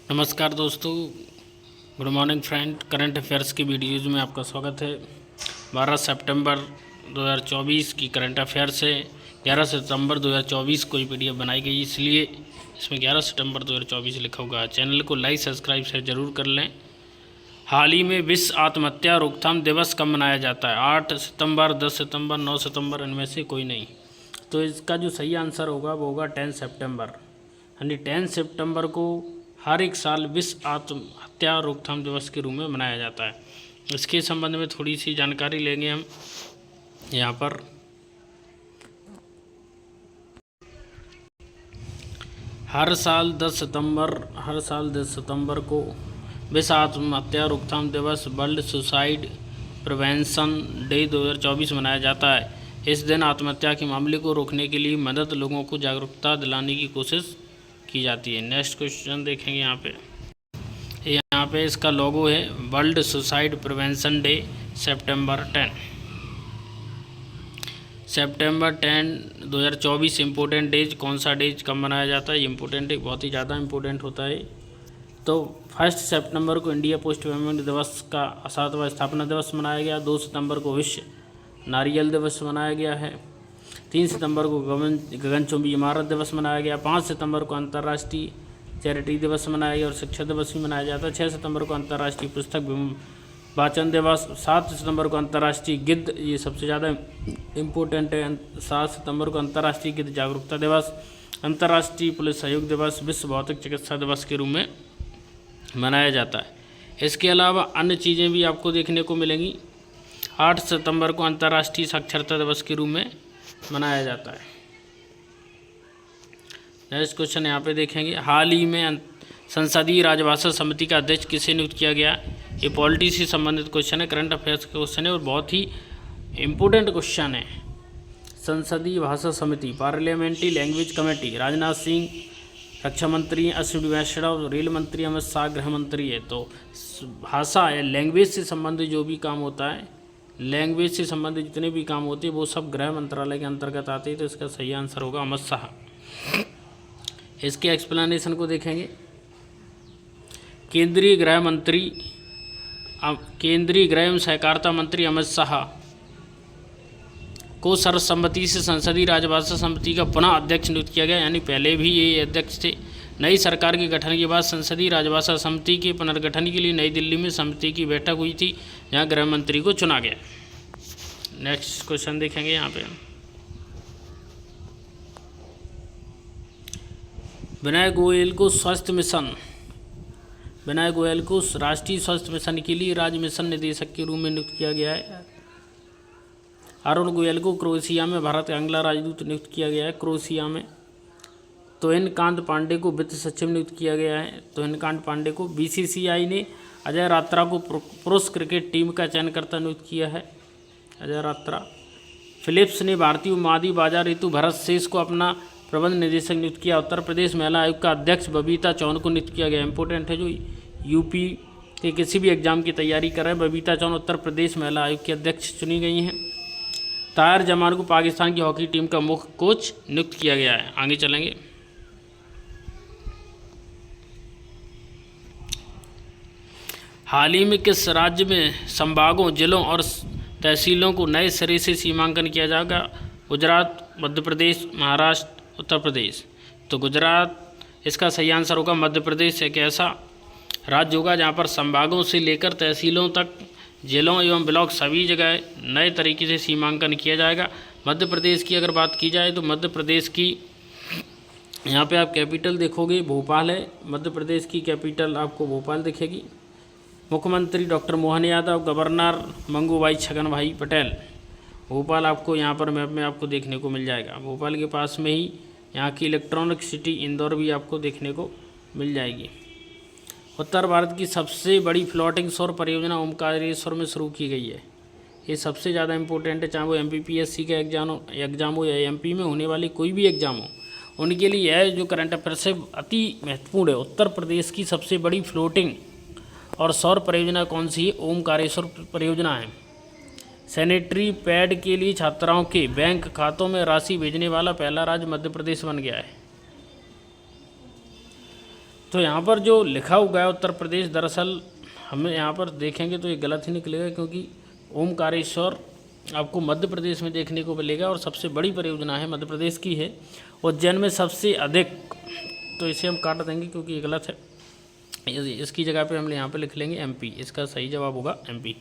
नमस्कार दोस्तों, good morning friend. Current affairs की वीडियोज़ में आपका स्वागत है। 12 सितंबर 2024 की करंट अफेयर्स है। 11 सितंबर 2024 को ये पीडीएफ बनाई गई, इसलिए इसमें 11 सितंबर 2024 लिखा होगा। चैनल को लाइक सब्सक्राइब शेयर जरूर कर लें। हाल ही में विश्व आत्महत्या रोकथाम दिवस कब मनाया जाता है? 8 सितंबर, 10 सितंबर, 9 सितंबर, इनमें से कोई नहीं। तो इसका जो सही आंसर होगा वो होगा 10 सितंबर। यानी 10 सितंबर को हर एक साल विश्व आत्महत्या रोकथाम दिवस के रूप में मनाया जाता है। इसके संबंध में थोड़ी सी जानकारी लेंगे हम यहाँ पर। हर साल 10 सितंबर को विश्व आत्महत्या रोकथाम दिवस, वर्ल्ड सुसाइड प्रिवेंशन डे 2024 मनाया जाता है। इस दिन आत्महत्या के मामले को रोकने के लिए मदद, लोगों को जागरूकता दिलाने की कोशिश की जाती है। नेक्स्ट क्वेश्चन देखेंगे यहाँ पे इसका लोगो है वर्ल्ड सुसाइड प्रिवेंशन डे सितंबर 10 2024 इम्पोर्टेंट डेज। कौन सा डेज कब मनाया जाता है? इम्पोर्टेंट है, बहुत ही ज़्यादा इम्पोर्टेंट होता है। तो 1 सितंबर को इंडिया पोस्ट पेमेंट दिवस का 7वां स्थापना दिवस मनाया गया। 2 सितंबर को विश्व नारियल दिवस मनाया गया है। 3 सितंबर को गगनचुंबी इमारत दिवस मनाया गया। 5 सितंबर को अंतर्राष्ट्रीय चैरिटी दिवस मनाया गया और शिक्षा दिवस भी मनाया जाता है। 6 सितंबर को अंतर्राष्ट्रीय पुस्तक वाचन दिवस। 7 सितंबर को अंतर्राष्ट्रीय गिद्ध, ये सबसे ज़्यादा इम्पोर्टेंट है। 7 सितंबर को अंतर्राष्ट्रीय गिद्ध जागरूकता दिवस, अंतर्राष्ट्रीय पुलिस सहयोग दिवस, विश्व भौतिक चिकित्सा दिवस के रूप में मनाया जाता है। इसके अलावा अन्य चीज़ें भी आपको देखने को मिलेंगी। 8 सितंबर को अंतर्राष्ट्रीय साक्षरता दिवस के रूप में मनाया जाता है। नेक्स्ट क्वेश्चन यहाँ पे देखेंगे। हाल ही में संसदीय राजभाषा समिति का अध्यक्ष किसे नियुक्त किया गया? ये पॉलिटी से संबंधित क्वेश्चन है, करंट अफेयर्स का क्वेश्चन है और बहुत ही इम्पोर्टेंट क्वेश्चन है। संसदीय भाषा समिति, parliamentary language committee, Rajnath Singh रक्षा मंत्री, अश्विनी वैष्णव रेल मंत्री, अमित शाह गृह मंत्री है। तो भाषा या लैंग्वेज से संबंधित जो भी काम होता है, लैंग्वेज से संबंधित जितने भी काम होते हैं वो सब गृह मंत्रालय के अंतर्गत आते हैं। तो इसका सही आंसर होगा अमित शाह। इसके एक्सप्लेनेशन को देखेंगे। केंद्रीय गृह एवं सहकारिता मंत्री अमित शाह को सर्वसम्मति से संसदीय राजभाषा समिति का पुनः अध्यक्ष नियुक्त किया गया। यानी पहले भी ये अध्यक्ष थे। नई सरकार के गठन के बाद संसदीय राजभाषा समिति के पुनर्गठन के लिए नई दिल्ली में समिति की बैठक हुई थी, जहां गृह मंत्री को चुना गया। नेक्स्ट क्वेश्चन देखेंगे यहाँ पे। विनय गोयल को राष्ट्रीय स्वास्थ्य मिशन के लिए राज्य मिशन निदेशक के रूप में नियुक्त किया गया है। अरुण गोयल को क्रोएशिया में भारत का अगला राजदूत नियुक्त किया गया है, क्रोएशिया में। तोहिनकांत पांडे को वित्त सचिव नियुक्त किया गया है। तोहिनकांत पांडे को बीसीसीआई ने अजय रात्रा को पुरुष क्रिकेट टीम का चयनकर्ता नियुक्त किया है, अजय रात्रा। फिलिप्स ने भारतीय उपमहाद्वीप बाजार ऋतु भरत शेष को अपना प्रबंध निदेशक नियुक्त किया। उत्तर प्रदेश महिला आयोग का अध्यक्ष बबीता चौहान को नियुक्त किया गया। इंपॉर्टेंट है, जो यूपी के किसी भी एग्जाम की तैयारी कर रहे हैं, बबीता चौहान उत्तर प्रदेश महिला आयोग की अध्यक्ष चुनी गई हैं। ताहिर जमान को पाकिस्तान की हॉकी टीम का मुख्य कोच नियुक्त किया गया है। आगे चलेंगे। हाल ही में किस राज्य में संभागों, जिलों और तहसीलों को नए सिरे से सीमांकन किया जाएगा? गुजरात, मध्य प्रदेश, महाराष्ट्र, उत्तर प्रदेश। तो गुजरात इसका सही आंसर होगा। मध्य प्रदेश एक ऐसा राज्य होगा जहां पर संभागों से लेकर तहसीलों तक, जिलों एवं ब्लॉक सभी जगह नए तरीके से सीमांकन किया जाएगा। मध्य प्रदेश की अगर बात की जाए तो मध्य प्रदेश की यहाँ पे आप कैपिटल देखोगे भोपाल है। मध्य प्रदेश की कैपिटल आपको भोपाल दिखेगी। मुख्यमंत्री डॉक्टर मोहन यादव, गवर्नर मंगूभाई छगन भाई पटेल। भोपाल आपको यहाँ पर मैप में आपको देखने को मिल जाएगा। भोपाल के पास में ही यहाँ की इलेक्ट्रॉनिक सिटी इंदौर भी आपको देखने को मिल जाएगी। उत्तर भारत की सबसे बड़ी फ्लोटिंग सौर परियोजना ओमकारेश्वर में शुरू की गई है। ये सबसे ज़्यादा इंपॉर्टेंट है, चाहे वो MPPSC का एग्जाम हो या MP में होने वाली कोई भी एग्जाम हो, उनके लिए यह जो करंट अफेयर्स है अति महत्वपूर्ण है। उत्तर प्रदेश की सबसे बड़ी फ्लोटिंग और सौर परियोजना कौन सी है? ओमकारेश्वर परियोजना है। सैनिटरी पैड के लिए छात्राओं के बैंक खातों में राशि भेजने वाला पहला राज्य मध्य प्रदेश बन गया है। तो यहाँ पर जो लिखा हुआ है उत्तर प्रदेश, दरअसल हमें यहाँ पर देखेंगे तो ये गलत ही निकलेगा, क्योंकि ओमकारेश्वर आपको मध्य प्रदेश में देखने को मिलेगा और सबसे बड़ी परियोजना है, मध्य प्रदेश की है। उज्जैन में सबसे अधिक, तो इसे हम काट देंगे क्योंकि ये गलत है। इसकी जगह पे हम यहाँ पे लिख लेंगे एमपी, इसका सही जवाब होगा एमपी।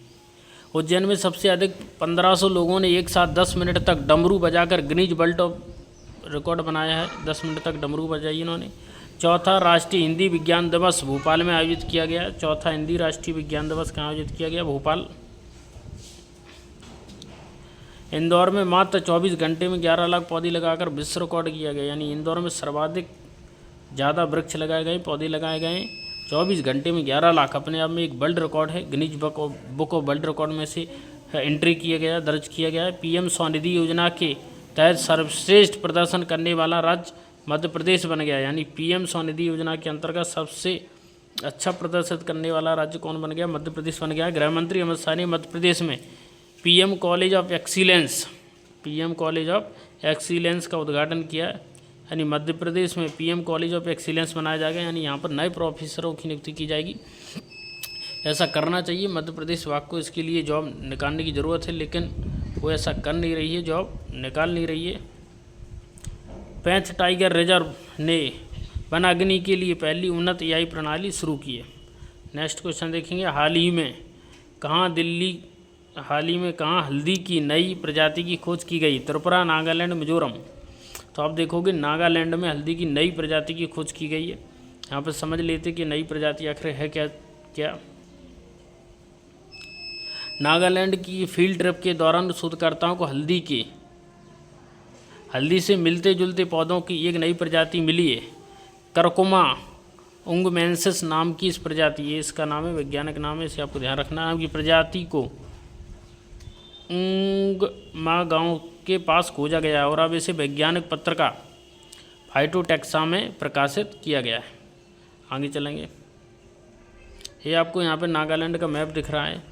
उज्जैन में सबसे अधिक 1500 लोगों ने एक साथ 10 मिनट तक डमरू बजाकर गिनीज वर्ल्ड ऑफ रिकॉर्ड बनाया है। 10 मिनट तक डमरू बजाई इन्होंने। चौथा राष्ट्रीय हिंदी विज्ञान दिवस भोपाल में आयोजित किया गया। चौथा हिंदी राष्ट्रीय विज्ञान दिवस कहाँ आयोजित किया गया? भोपाल। इंदौर में मात्र 24 घंटे में 11 लाख पौधे लगाकर विश्व रिकॉर्ड किया गया, यानी इंदौर में सर्वाधिक ज़्यादा वृक्ष लगाए गए, पौधे लगाए गए 24 घंटे में 11 लाख, अपने आप में एक वर्ल्ड रिकॉर्ड है। Guinness book of world record में से एंट्री किया गया, दर्ज किया गया है। पीएम स्वनिधि योजना के तहत सर्वश्रेष्ठ प्रदर्शन करने वाला राज्य मध्य प्रदेश बन गया, यानी पीएम स्वनिधि योजना के अंतर्गत सबसे अच्छा प्रदर्शित करने वाला राज्य कौन बन गया? मध्य प्रदेश बन गया। गृह मंत्री अमित शाह ने मध्य प्रदेश में पीएम कॉलेज ऑफ एक्सीलेंस का उद्घाटन किया, यानी मध्य प्रदेश में पीएम कॉलेज ऑफ एक्सीलेंस बनाया जाएगा, यानी यहाँ पर नए प्रोफेसरों की नियुक्ति की जाएगी। ऐसा करना चाहिए, मध्य प्रदेश वाक को इसके लिए जॉब निकालने की ज़रूरत है, लेकिन वो ऐसा कर नहीं रही है, जॉब निकाल नहीं रही है। पैंथ टाइगर रिजर्व ने वनाग्नि के लिए पहली उन्नत एआई प्रणाली शुरू की है। नेक्स्ट क्वेश्चन देखेंगे, हाल ही में कहाँ हल्दी की नई प्रजाति की खोज की गई? त्रिपुरा, नागालैंड, मिजोरम। तो आप देखोगे नागालैंड में हल्दी की नई प्रजाति की खोज की गई है। यहाँ पर समझ लेते कि नई प्रजाति आखिर है क्या। नागालैंड की फील्ड ट्रिप के दौरान शोधकर्ताओं को हल्दी से मिलते जुलते पौधों की एक नई प्रजाति मिली है। करकुमा उंगमेंसिस नाम की इस प्रजाति, ये इसका नाम है, वैज्ञानिक नाम है, इसे आपको ध्यान रखना है। की प्रजाति को उंगमा गांव के पास खोजा गया है और अब इसे वैज्ञानिक पत्रिका फाइटोटैक्सा में प्रकाशित किया गया है। आगे चलेंगे, ये आपको यहाँ पे नागालैंड का मैप दिख रहा है।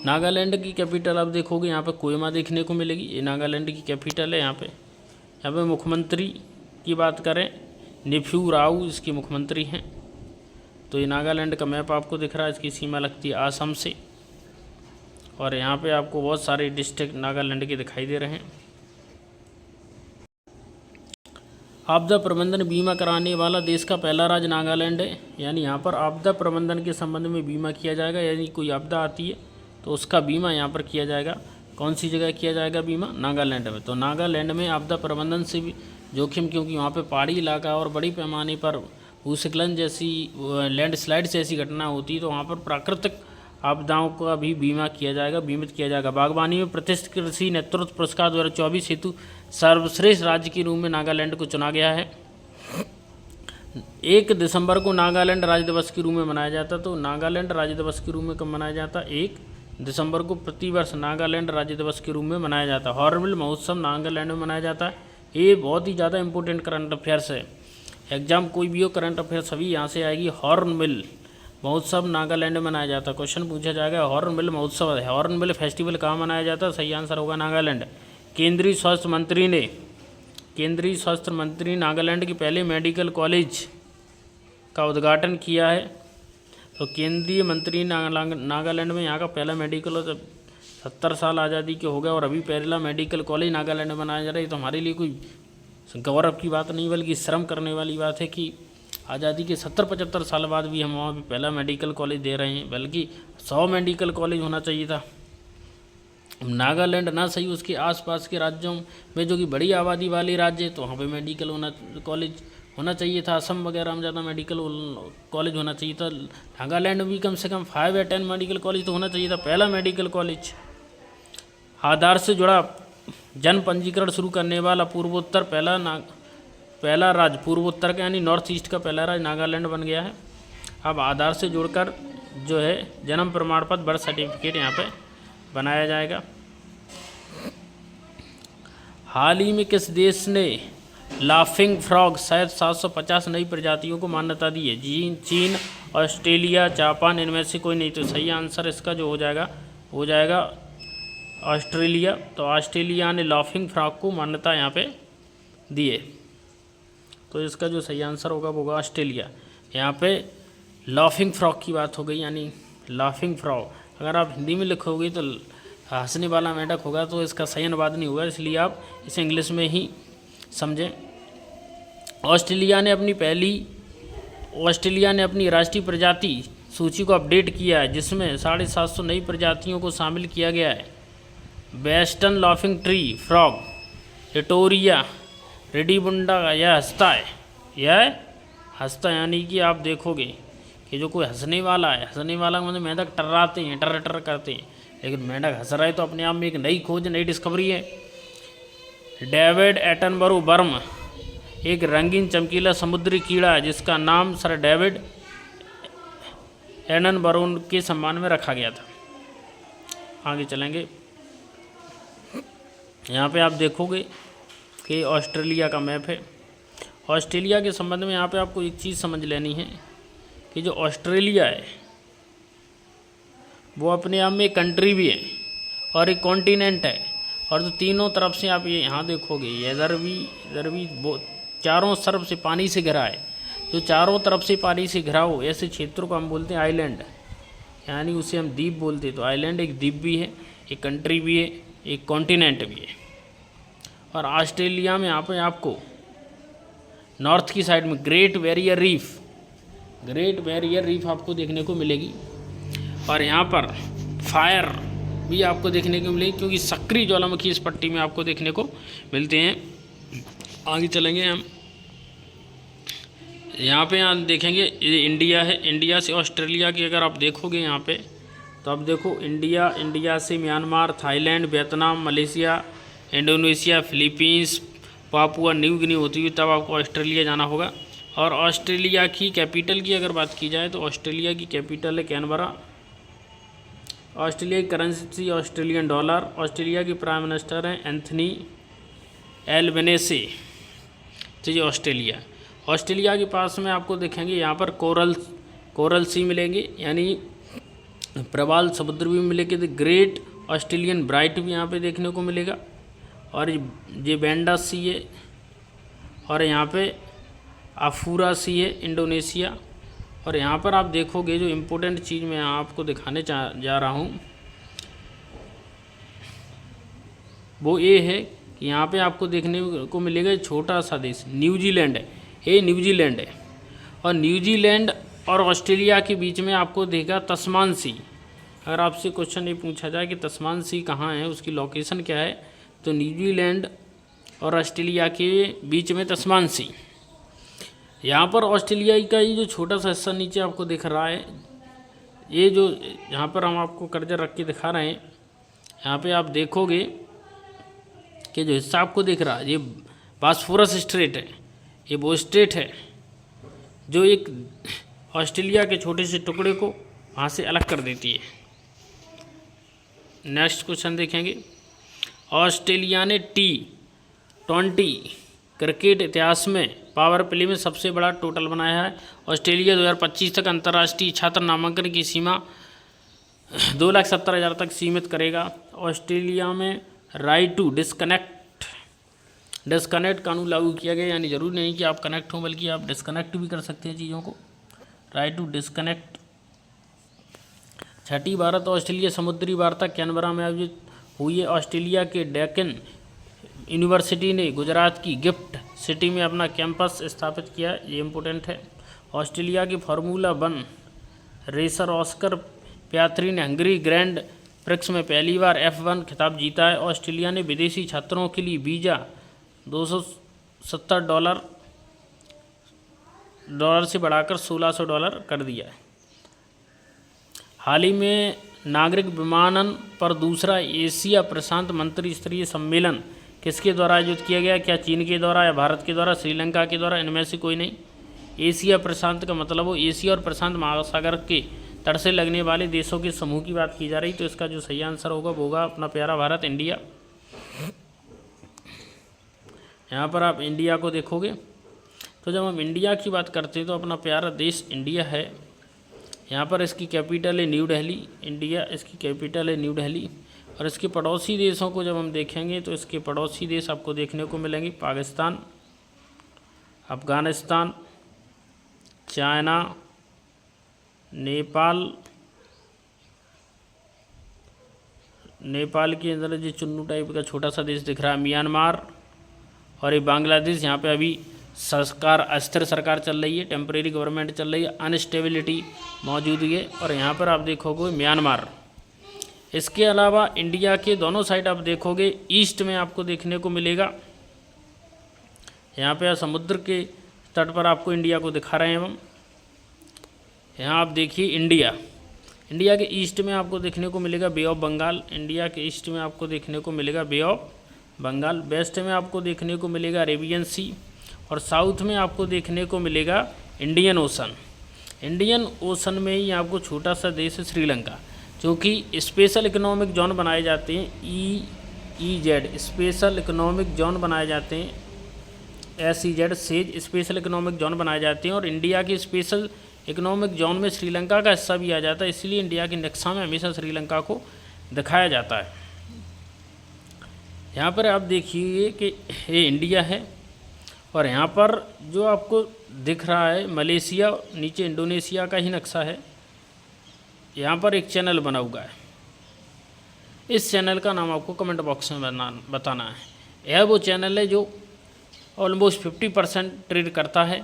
नागालैंड की कैपिटल आप देखोगे यहाँ पे कोहिमा देखने को मिलेगी, ये नागालैंड की कैपिटल है। यहाँ पे मुख्यमंत्री की बात करें, नेफ्यू राव इसके मुख्यमंत्री हैं। तो ये नागालैंड का मैप आपको दिख रहा है, इसकी सीमा लगती है असम से, और यहाँ पे आपको बहुत सारे डिस्ट्रिक्ट नागालैंड के दिखाई दे रहे हैं। आपदा प्रबंधन बीमा कराने वाला देश का पहला राज्य नागालैंड है, यानी यहाँ पर आपदा प्रबंधन के संबंध में बीमा किया जाएगा, यानी कोई आपदा आती है तो उसका बीमा यहाँ पर किया जाएगा। कौन सी जगह किया जाएगा बीमा? नागालैंड में। तो नागालैंड में आपदा प्रबंधन से भी जोखिम, क्योंकि वहाँ पे पहाड़ी इलाका और बड़ी पैमाने पर भूस्खलन जैसी, लैंडस्लाइड जैसी घटना होती है, तो वहाँ पर प्राकृतिक आपदाओं का भी बीमा किया जाएगा, बीमित किया जाएगा। बागवानी में प्रतिष्ठित कृषि नेतृत्व पुरस्कार 2024 हेतु सर्वश्रेष्ठ राज्य के रूप में नागालैंड को चुना गया है। 1 दिसंबर को नागालैंड राज्य दिवस के रूप में मनाया जाता। तो नागालैंड राज्य दिवस के रूप में कब मनाया जाता? 1 दिसंबर को प्रतिवर्ष नागालैंड राज्य दिवस के रूप में मनाया जाता है। हॉर्नबिल महोत्सव नागालैंड में मनाया जाता है। ये बहुत ही ज़्यादा इंपॉर्टेंट करंट अफेयर्स है, एग्जाम कोई भी हो करंट अफेयर्स सभी यहाँ से आएगी। हॉर्नबिल महोत्सव नागालैंड में मनाया जाता है। क्वेश्चन पूछा जाएगा हॉर्नबिल महोत्सव है, हॉर्नबिल फेस्टिवल कहाँ मनाया जाता है? सही आंसर होगा नागालैंड। केंद्रीय स्वास्थ्य मंत्री नागालैंड के पहले मेडिकल कॉलेज का उद्घाटन किया है। तो केंद्रीय मंत्री नागालैंड में यहाँ का पहला मेडिकल 70 साल आज़ादी के हो गए और अभी पहला मेडिकल कॉलेज नागालैंड में बनाया जा रहा है। तो हमारे लिए कोई गौरव की बात नहीं बल्कि शर्म करने वाली बात है कि आज़ादी के 70-75 साल बाद भी हम वहाँ भी पहला मेडिकल कॉलेज दे रहे हैं, बल्कि 100 मेडिकल कॉलेज होना चाहिए था। नागालैंड ना सही उसके आसपास के राज्यों में जो कि बड़ी आबादी वाले राज्य है, तो वहाँ पे मेडिकल कॉलेज होना चाहिए था। असम वगैरह में ज़्यादा मेडिकल कॉलेज होना चाहिए था। नागालैंड में भी कम से कम 5 या 10 मेडिकल कॉलेज तो होना चाहिए था। पहला मेडिकल कॉलेज। आधार से जुड़ा जन पंजीकरण शुरू करने वाला पूर्वोत्तर पहला राज्य, पूर्वोत्तर का यानी नॉर्थ ईस्ट का पहला राज्य नागालैंड बन गया है। अब आधार से जुड़कर जो है जन्म प्रमाण पत्र, बर्थ सर्टिफिकेट यहाँ पे बनाया जाएगा। हाल ही में किस देश ने लाफिंग फ्रॉग शायद 750 नई प्रजातियों को मान्यता दी है? चीन, ऑस्ट्रेलिया, जापान, इनमें से कोई नहीं। तो सही आंसर इसका जो हो जाएगा ऑस्ट्रेलिया। तो ऑस्ट्रेलिया ने लाफिंग फ्रॉग को मान्यता यहाँ पे दी है। तो इसका जो सही आंसर होगा वो होगा ऑस्ट्रेलिया। यहाँ पे लाफिंग फ्रॉग की बात हो गई, यानी लाफिंग फ्रॉग अगर आप हिंदी में लिखोगे तो हंसने वाला मेंढक होगा, तो इसका सही अनुवाद नहीं होगा, इसलिए आप इसे इंग्लिश में ही समझें। ऑस्ट्रेलिया ने अपनी राष्ट्रीय प्रजाति सूची को अपडेट किया है, जिसमें 750 नई प्रजातियों को शामिल किया गया है। Western laughing tree frog, Litoria रेडिबुंडा, यह हंसता है, यानी कि आप देखोगे कि जो कोई हंसने वाला मतलब मेंढक टर्राते हैं, टर करते हैं, लेकिन मेंढक हंस रहा है तो अपने आप में एक नई खोज, नई डिस्कवरी है। डेविड एटनबरो वर्म एक रंगीन चमकीला समुद्री कीड़ा है, जिसका नाम सर डेविड एटनबरो के सम्मान में रखा गया था। आगे चलेंगे, यहाँ पे आप देखोगे कि ऑस्ट्रेलिया का मैप है। ऑस्ट्रेलिया के संबंध में यहाँ पे आपको एक चीज़ समझ लेनी है कि जो ऑस्ट्रेलिया है वो अपने आप में एक कंट्री भी है और एक कॉन्टिनेंट है, और जो तीनों तरफ से आप ये यहाँ देखोगे, इधर भी वो चारों तरफ से पानी से घिरा है। जो चारों तरफ से पानी से घिरा हो ऐसे क्षेत्रों को हम बोलते हैं आइलैंड, यानी उसे हम द्वीप बोलते हैं। तो आइलैंड एक द्वीप भी है, एक कंट्री भी है, एक कॉन्टिनेंट भी है। और ऑस्ट्रेलिया में यहाँ पे आपको नॉर्थ की साइड में ग्रेट बैरियर रीफ आपको देखने को मिलेगी, और यहाँ पर फायर भी आपको देखने को मिलेगी, क्योंकि सक्रिय ज्वालामुखी इस पट्टी में आपको देखने को मिलते हैं। आगे चलेंगे हम, यहाँ देखेंगे ये इंडिया है। इंडिया से ऑस्ट्रेलिया की अगर आप देखोगे यहाँ पे, तो आप देखो इंडिया से Myanmar, Thailand, Vietnam, Malaysia, Indonesia, Philippines, Papua New Guinea होती हुई तब आपको ऑस्ट्रेलिया जाना होगा। और ऑस्ट्रेलिया की कैपिटल की अगर बात की जाए तो ऑस्ट्रेलिया की कैपिटल है कैनबरा। ऑस्ट्रेलिया की करेंसी ऑस्ट्रेलियन डॉलर। ऑस्ट्रेलिया के प्राइम मिनिस्टर हैं एंथनी एल्बनेसी। तो ये ऑस्ट्रेलिया के पास में आपको देखेंगे यहाँ पर कोरल सी मिलेंगे, यानी प्रवाल समुद्र भी मिलेंगे। तो ग्रेट ऑस्ट्रेलियन ब्राइट भी यहाँ पे देखने को मिलेगा, और ये बेंडा सी है, और यहाँ पे अफूरा सी है इंडोनेशिया। और यहाँ पर आप देखोगे जो इम्पोर्टेंट चीज़ मैं आपको दिखाने जा रहा हूँ वो ये है कि यहाँ पे आपको देखने को मिलेगा छोटा सा देश न्यूजीलैंड है। ये न्यूजीलैंड है, और न्यूजीलैंड और ऑस्ट्रेलिया के बीच में आपको देगा तस्मान सी। अगर आपसे क्वेश्चन ये पूछा जाए कि तस्मान सी कहाँ है, उसकी लोकेशन क्या है, तो न्यूजीलैंड और ऑस्ट्रेलिया के बीच में तस्मान सी। यहाँ पर ऑस्ट्रेलिया का ये जो छोटा सा हिस्सा नीचे आपको दिख रहा है, ये जो यहाँ पर हम आपको कर्जर रख के दिखा रहे हैं, यहाँ पे आप देखोगे कि जो हिस्सा आपको दिख रहा है ये बॉस्फोरस स्ट्रेट है। ये वो स्ट्रेट है जो एक ऑस्ट्रेलिया के छोटे से टुकड़े को वहाँ से अलग कर देती है। नेक्स्ट क्वेश्चन देखेंगे, ऑस्ट्रेलिया ने T20 क्रिकेट इतिहास में पावर प्ले में सबसे बड़ा टोटल बनाया है। ऑस्ट्रेलिया 2025 तक अंतर्राष्ट्रीय छात्र नामांकन की सीमा 2,70,000 तक सीमित करेगा। ऑस्ट्रेलिया में राइट टू डिस्कनेक्ट कानून लागू किया गया, यानी जरूरी नहीं कि आप कनेक्ट हो बल्कि आप डिस्कनेक्ट भी कर सकते हैं चीज़ों को। Right to disconnect. छठी भारत ऑस्ट्रेलिया समुद्री वार्ता कैनबरा में आयोजित हुई है। ऑस्ट्रेलिया के डेक्कन यूनिवर्सिटी ने गुजरात की गिफ्ट सिटी में अपना कैंपस स्थापित किया, ये इम्पोर्टेंट है। ऑस्ट्रेलिया के फार्मूला 1 रेसर ऑस्कर प्यात्री ने हंगरी ग्रैंड प्रिक्स में पहली बार F1 खिताब जीता है। ऑस्ट्रेलिया ने विदेशी छात्रों के लिए वीज़ा $270 से बढ़ाकर $1,600 कर दिया है। हाल ही में नागरिक विमानन पर दूसरा एशिया प्रशांत मंत्री स्तरीय सम्मेलन किसके द्वारा आयोजित किया गया? क्या चीन के द्वारा या भारत के द्वारा, श्रीलंका के द्वारा? इनमें से कोई नहीं। एशिया प्रशांत का मतलब हो एशिया और प्रशांत महासागर के तट से लगने वाले देशों के समूह की बात की जा रही, तो इसका जो सही आंसर होगा वो होगा अपना प्यारा भारत, इंडिया। यहाँ पर आप इंडिया को देखोगे तो जब हम इंडिया की बात करते हैं तो अपना प्यारा देश इंडिया है। यहाँ पर इसकी कैपिटल है न्यू दिल्ली, इंडिया इसकी कैपिटल है न्यू दिल्ली। और इसके पड़ोसी देशों को जब हम देखेंगे तो इसके पड़ोसी देश आपको देखने को मिलेंगे पाकिस्तान, अफ़गानिस्तान, चाइना, नेपाल के अंदर जो चुन्नू टाइप का छोटा सा देश दिख रहा है म्यांमार, और ये बांग्लादेश। यहाँ पे अभी सरकार अस्थिर सरकार चल रही है, टेम्परेरी गवर्नमेंट चल रही है, अनस्टेबिलिटी मौजूद है। और यहाँ पर आप देखोगे म्यांमार। इसके अलावा इंडिया के दोनों साइड आप देखोगे ईस्ट में आपको देखने को मिलेगा, यहाँ पे समुद्र के तट पर आपको इंडिया को दिखा रहे हैं हम। यहाँ आप देखिए इंडिया के ईस्ट में आपको देखने को मिलेगा बे ऑफ बंगाल। इंडिया के ईस्ट में आपको देखने को मिलेगा बे ऑफ बंगाल। वेस्ट में आपको देखने को मिलेगा अरेबियन सी, और साउथ में आपको देखने को मिलेगा इंडियन ओशन। इंडियन ओशन में ही आपको छोटा सा देश है श्रीलंका, जो कि स्पेशल इकोनॉमिक जोन बनाए जाते हैं, EEZ स्पेशल इकोनॉमिक जोन बनाए जाते हैं, SEZ says special economic zone बनाए जाते हैं। और इंडिया के स्पेशल इकोनॉमिक जोन में श्रीलंका का हिस्सा भी आ जाता है, इसलिए इंडिया के नक्शा में हमेशा श्रीलंका को दिखाया जाता है। यहाँ पर आप देखिए कि ये इंडिया है, और यहाँ पर जो आपको दिख रहा है मलेशिया, नीचे इंडोनेशिया का ही नक्शा है। यहाँ पर एक चैनल बना हुआ है, इस चैनल का नाम आपको कमेंट बॉक्स में बताना है। यह वो चैनल है जो ऑलमोस्ट 50% ट्रेड करता है,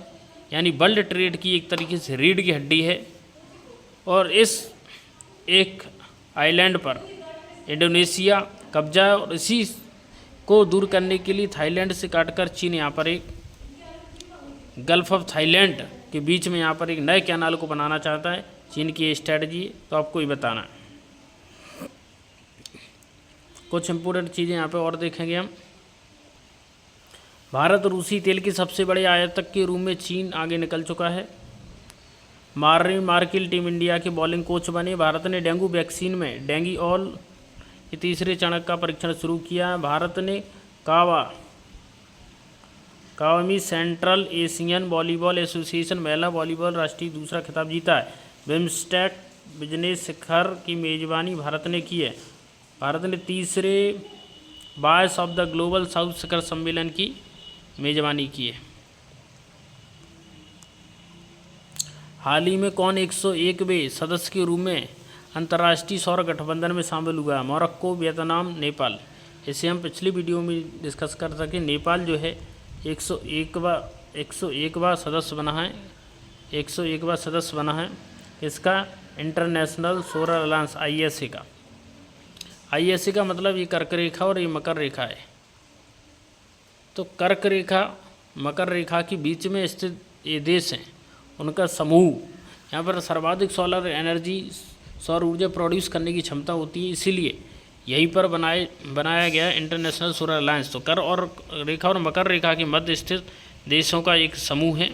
यानी वर्ल्ड ट्रेड की एक तरीके से रीढ़ की हड्डी है। और इस एक आइलैंड पर इंडोनेशिया कब्जा है, और इसी को दूर करने के लिए थाईलैंड से काटकर चीन यहाँ पर एक गल्फ ऑफ थाईलैंड के बीच में यहाँ पर एक नए कैनाल को बनाना चाहता है। चीन की स्ट्रैटेजी, तो आपको ही बताना है। कुछ इम्पोर्टेंट चीज़ें यहाँ पे और देखेंगे हम। भारत रूसी तेल के सबसे बड़े आयातक के रूप में चीन आगे निकल चुका है। मार्टिन मार्केल टीम इंडिया के बॉलिंग कोच बने। भारत ने डेंगू वैक्सीन में डेंगीऑल के तीसरे चरण का परीक्षण शुरू किया है। भारत ने कावामी सेंट्रल एशियन वॉलीबॉल एसोसिएशन महिला वॉलीबॉल राष्ट्रीय दूसरा खिताब जीता है। बिम्स्टेक बिजनेस शिखर की मेज़बानी भारत ने की है। भारत ने तीसरे voice of the global south शिखर सम्मेलन की मेज़बानी की है। हाल ही में कौन 101वें सदस्य के रूप में अंतर्राष्ट्रीय सौर गठबंधन में शामिल हुआ है? Morocco, Vietnam, Nepal. इसे हम पिछली वीडियो में डिस्कस कर सके। नेपाल जो है 101वां सदस्य बना है, 101वां सदस्य बना है। इसका इंटरनेशनल सोलर अलायंस ISA का। ISA का मतलब ये कर्क रेखा और ये मकर रेखा है। तो कर्क रेखा मकर रेखा के बीच में स्थित ये देश हैं, उनका समूह। यहाँ पर सर्वाधिक सोलर एनर्जी, सौर ऊर्जा प्रोड्यूस करने की क्षमता होती है, इसीलिए यहीं पर बनाया गया इंटरनेशनल सोलर अलायंस। तो कर और रेखा और मकर रेखा के मध्य स्थित देशों का एक समूह है।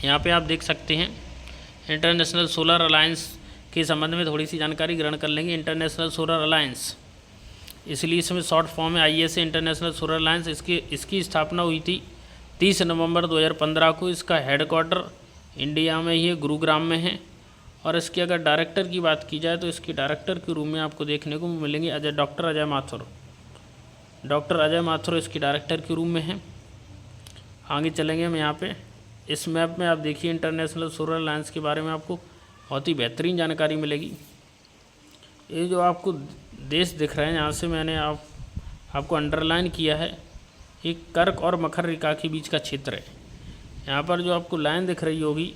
यहाँ पे आप देख सकते हैं इंटरनेशनल सोलर अलायंस के संबंध में थोड़ी सी जानकारी ग्रहण कर लेंगे। इंटरनेशनल सोलर अलायंस, इसलिए इसमें शॉर्ट फॉर्म है ISA इंटरनेशनल सोलर अलायंस। इसकी स्थापना हुई थी 30 नवंबर 2015 को। इसका हेडक्वार्टर इंडिया में ही है, गुरुग्राम में है। और इसके अगर डायरेक्टर की बात की जाए तो इसके डायरेक्टर के रूप में आपको देखने को मिलेंगे डॉक्टर अजय माथुर। डॉक्टर अजय माथुर इसके डायरेक्टर के रूप में हैं। आगे चलेंगे हम। यहाँ पे इस मैप में आप देखिए इंटरनेशनल सोलर अलायंस के बारे में आपको बहुत ही बेहतरीन जानकारी मिलेगी। ये जो आपको देश दिख रहे हैं, यहाँ से मैंने आपको अंडरलाइन किया है, एक कर्क और मकर रेखा के बीच का क्षेत्र है। यहाँ पर जो आपको लाइन दिख रही होगी,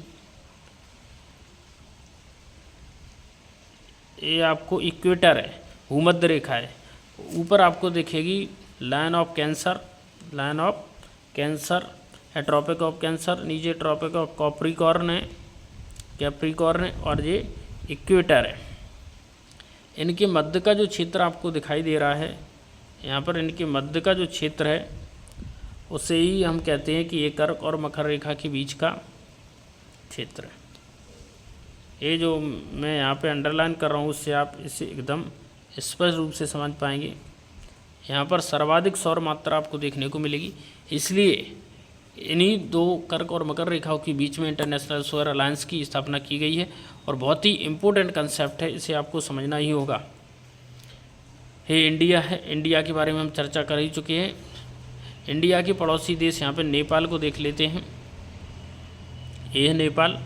ये आपको इक्वेटर है, भूमध्य रेखा है। ऊपर आपको दिखेगी लाइन ऑफ कैंसर है, ट्रॉपिक ऑफ कैंसर। नीचे ट्रॉपिक ऑफ कैप्रिकॉर्न है, और ये इक्वेटर है। इनके मध्य का जो क्षेत्र आपको दिखाई दे रहा है, यहाँ पर इनके मध्य का जो क्षेत्र है, उसे ही हम कहते हैं कि ये कर्क और मकर रेखा के बीच का क्षेत्र है। ये जो मैं यहाँ पे अंडरलाइन कर रहा हूँ, उससे आप इसे एकदम स्पष्ट रूप से समझ पाएंगे। यहाँ पर सर्वाधिक सौर मात्रा आपको देखने को मिलेगी, इसलिए इन्हीं दो कर्क और मकर रेखाओं के बीच में इंटरनेशनल सोलर अलायंस की स्थापना की गई है। और बहुत ही इम्पोर्टेंट कंसेप्ट है, इसे आपको समझना ही होगा। ये इंडिया है, इंडिया के बारे में हम चर्चा कर ही चुके हैं। इंडिया के पड़ोसी देश यहाँ पे नेपाल को देख लेते हैं। ये है नेपाल।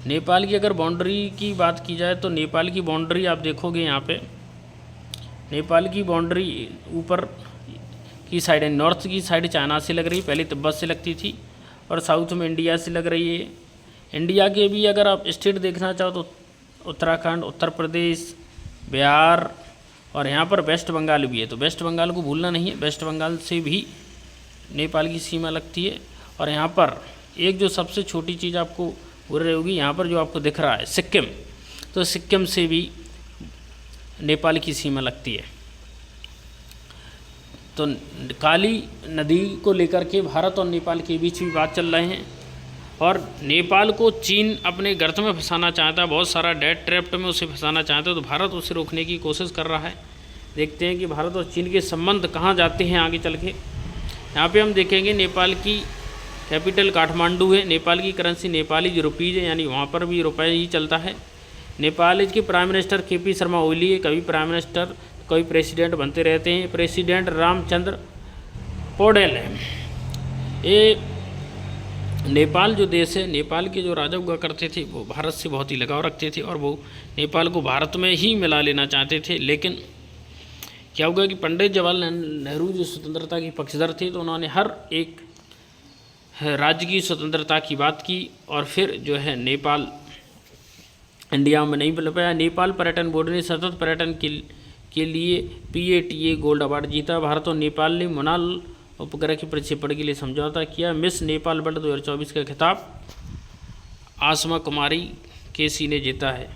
नेपाल की अगर बाउंड्री की बात की जाए तो नेपाल की बाउंड्री आप देखोगे यहाँ पे, नेपाल की बाउंड्री ऊपर की साइड है, नॉर्थ की साइड चाइना से लग रही है, पहले तिब्बत से लगती थी, और साउथ में इंडिया से लग रही है। इंडिया के भी अगर आप स्टेट देखना चाहो तो उत्तराखंड, उत्तर प्रदेश, बिहार, और यहाँ पर वेस्ट बंगाल भी है। तो वेस्ट बंगाल को भूलना नहीं है, वेस्ट बंगाल से भी नेपाल की सीमा लगती है। और यहाँ पर एक जो सबसे छोटी चीज़ आपको बोल रही होगी, यहाँ पर जो आपको दिख रहा है सिक्किम, तो सिक्किम से भी नेपाल की सीमा लगती है। तो काली नदी को लेकर के भारत और नेपाल के बीच भी बात चल रहे हैं, और नेपाल को चीन अपने गर्त में फंसाना चाहता है, बहुत सारा डेट ट्रैप्ट में उसे फंसाना चाहता है, तो भारत उसे रोकने की कोशिश कर रहा है। देखते हैं कि भारत और चीन के संबंध कहाँ जाते हैं आगे चल के। यहाँ पे हम देखेंगे नेपाल की कैपिटल काठमांडू है, नेपाल की करेंसी नेपाली रुपीज़ है, यानी वहाँ पर भी रुपये ही चलता है। नेपाल के prime minister KP Sharma Oli है, कभी प्राइम मिनिस्टर कभी प्रेसिडेंट बनते रहते हैं। प्रेसिडेंट रामचंद्र पौडेल है। ये नेपाल जो देश है, नेपाल के जो राजा हुआ करते थे वो भारत से बहुत ही लगाव रखते थे, और वो नेपाल को भारत में ही मिला लेना चाहते थे। लेकिन क्या हुआ कि पंडित जवाहरलाल नेहरू जो स्वतंत्रता के पक्षधर थे, तो उन्होंने हर एक राज्य की स्वतंत्रता की बात की, और फिर जो है नेपाल इंडिया में नहीं मिल पाया। नेपाल पर्यटन बोर्ड ने सतत पर्यटन के लिए PATA गोल्ड अवार्ड जीता। भारत और नेपाल ने मोनाल उपग्रह के प्रक्षेपण के लिए समझौता किया। मिस नेपाल वर्ल्ड 2024 का खिताब आसमा कुमारी KC ने जीता है।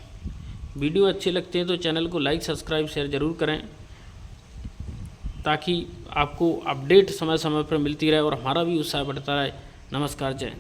वीडियो अच्छे लगते हैं तो चैनल को लाइक, सब्सक्राइब, शेयर ज़रूर करें, ताकि आपको अपडेट समय समय पर मिलती रहे और हमारा भी उत्साह बढ़ता रहे। नमस्कार, जय।